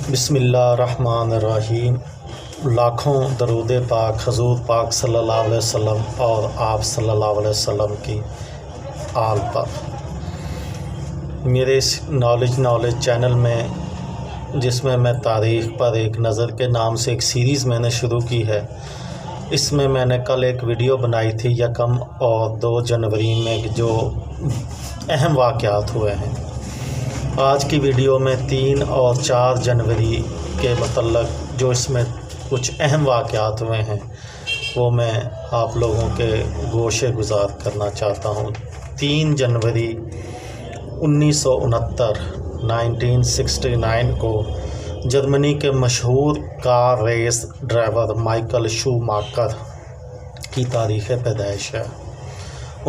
بسم اللہ الرحمن الرحیم۔ لاکھوں درود پاک حضور پاک صلی اللہ علیہ وسلم اور آپ صلی اللہ علیہ وسلم کی آل پر۔ میرے اس نالج چینل میں، جس میں میں تاریخ پر ایک نظر کے نام سے ایک سیریز میں نے شروع کی ہے، اس میں میں نے کل ایک ویڈیو بنائی تھی 1 اور 2 جنوری میں جو اہم واقعات ہوئے ہیں۔ آج کی ویڈیو میں 3 اور 4 جنوری کے متعلق جو اس میں کچھ اہم واقعات ہوئے ہیں وہ میں آپ لوگوں کے گوشے گزار کرنا چاہتا ہوں۔ 3 جنوری 1969 کو جرمنی کے مشہور کار ریس ڈرائیور مائیکل شوماکر کی تاریخ پیدائش ہے۔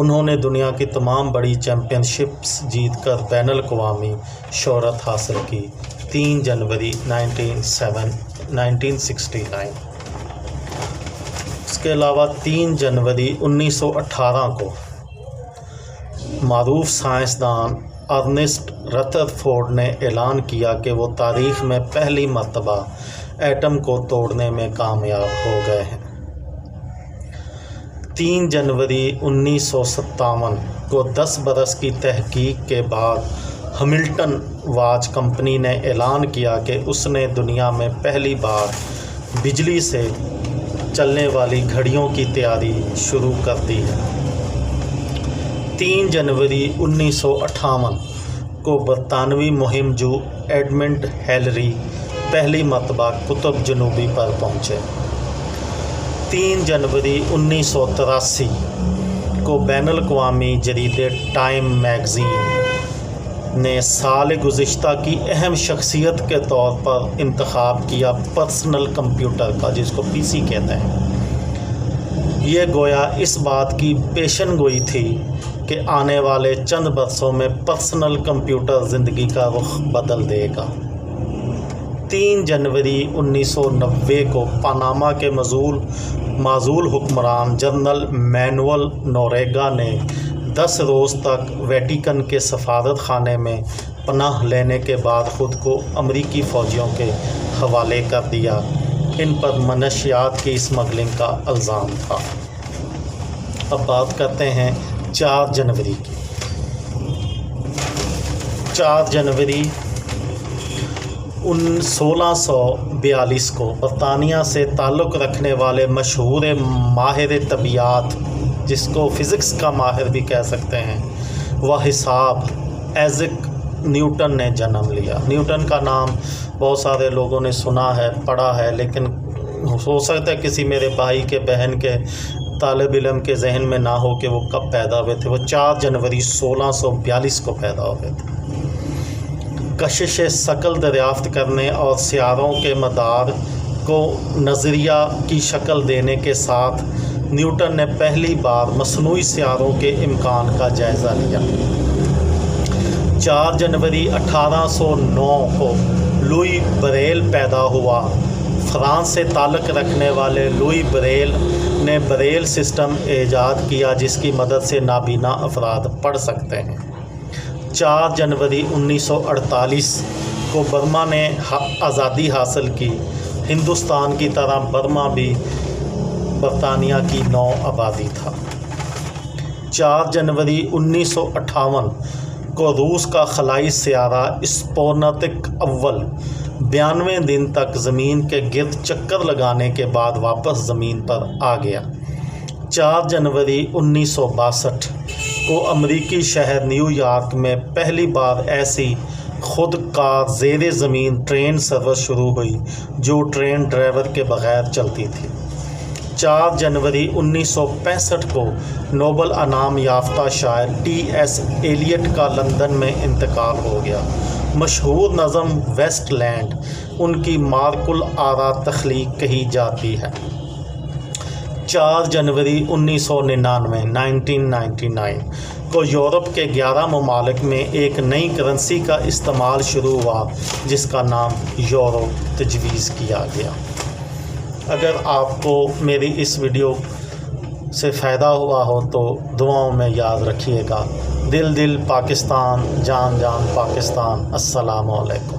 انہوں نے دنیا کی تمام بڑی چیمپئن شپس جیت کر بین الاقوامی شہرت حاصل کی۔ 3 جنوری 1969۔ اس کے علاوہ 3 جنوری 1918 کو معروف سائنسدان ارنسٹ رتھرفورڈ نے اعلان کیا کہ وہ تاریخ میں پہلی مرتبہ ایٹم کو توڑنے میں کامیاب ہو گئے ہیں۔ 3 جنوری 1957 کو 10 برس کی تحقیق کے بعد ہملٹن واچ کمپنی نے اعلان کیا کہ اس نے دنیا میں پہلی بار بجلی سے چلنے والی گھڑیوں کی تیاری شروع کر دی ہے۔ 3 جنوری 1958 کو برطانوی مہم جو ایڈمنڈ ہیلری پہلی مرتبہ قطب جنوبی پر پہنچے۔ 3 جنوری 1983 کو بین الاقوامی جریدے ٹائم میگزین نے سال گزشتہ کی اہم شخصیت کے طور پر انتخاب کیا پرسنل کمپیوٹر کا، جس کو پی سی کہتے ہیں۔ یہ گویا اس بات کی پیشن گوئی تھی کہ آنے والے چند برسوں میں پرسنل کمپیوٹر زندگی کا رخ بدل دے گا۔ 3 جنوری 1990 کو پاناما کے معزول حکمران جنرل مینوئل نوریگا نے 10 روز تک ویٹیکن کے سفارت خانے میں پناہ لینے کے بعد خود کو امریکی فوجیوں کے حوالے کر دیا۔ ان پر منشیات کی اسمگلنگ کا الزام تھا۔ اب بات کرتے ہیں 4 جنوری کی۔ 4 جنوری 1642 کو برطانیہ سے تعلق رکھنے والے مشہور ماہر طبیعیات، جس کو فزکس کا ماہر بھی کہہ سکتے ہیں، وہ حساب ایزک نیوٹن نے جنم لیا۔ نیوٹن کا نام بہت سارے لوگوں نے سنا ہے، پڑھا ہے، لیکن ہو سکتا ہے کسی میرے بھائی کے بہن کے طالب علم کے ذہن میں نہ ہو کہ وہ کب پیدا ہوئے تھے۔ وہ 4 جنوری 1642 کو پیدا ہوئے تھے۔ کشش ثقل دریافت کرنے اور سیاروں کے مدار کو نظریہ کی شکل دینے کے ساتھ نیوٹن نے پہلی بار مصنوعی سیاروں کے امکان کا جائزہ لیا۔ 4 جنوری 1809 کو لوئی بریل پیدا ہوا۔ فرانس سے تعلق رکھنے والے لوئی بریل نے بریل سسٹم ایجاد کیا، جس کی مدد سے نابینا افراد پڑھ سکتے ہیں۔ 4 جنوری 1948 کو برما نے آزادی حاصل کی۔ ہندوستان کی طرح برما بھی برطانیہ کی نو آبادی تھا۔ 4 جنوری 1958 کو روس کا خلائی سیارہ اسپوتنک اول 92 دن تک زمین کے گرد چکر لگانے کے بعد واپس زمین پر آ گیا۔ 4 جنوری 1962 کو امریکی شہر نیو یارک میں پہلی بار ایسی خود کار زیر زمین ٹرین سروس شروع ہوئی جو ٹرین ڈرائیور کے بغیر چلتی تھی۔ 4 جنوری 1965 کو نوبل انعام یافتہ شاعر ٹی ایس ایلیٹ کا لندن میں انتقال ہو گیا۔ مشہور نظم ویسٹ لینڈ ان کی مارک الآرا تخلیق کہی جاتی ہے۔ 4 جنوری 1999 کو یورپ کے 11 ممالک میں ایک نئی کرنسی کا استعمال شروع ہوا، جس کا نام یورو تجویز کیا گیا۔ اگر آپ کو میری اس ویڈیو سے فائدہ ہوا ہو تو دعاؤں میں یاد رکھیے گا۔ دل پاکستان، جان پاکستان۔ السلام علیکم۔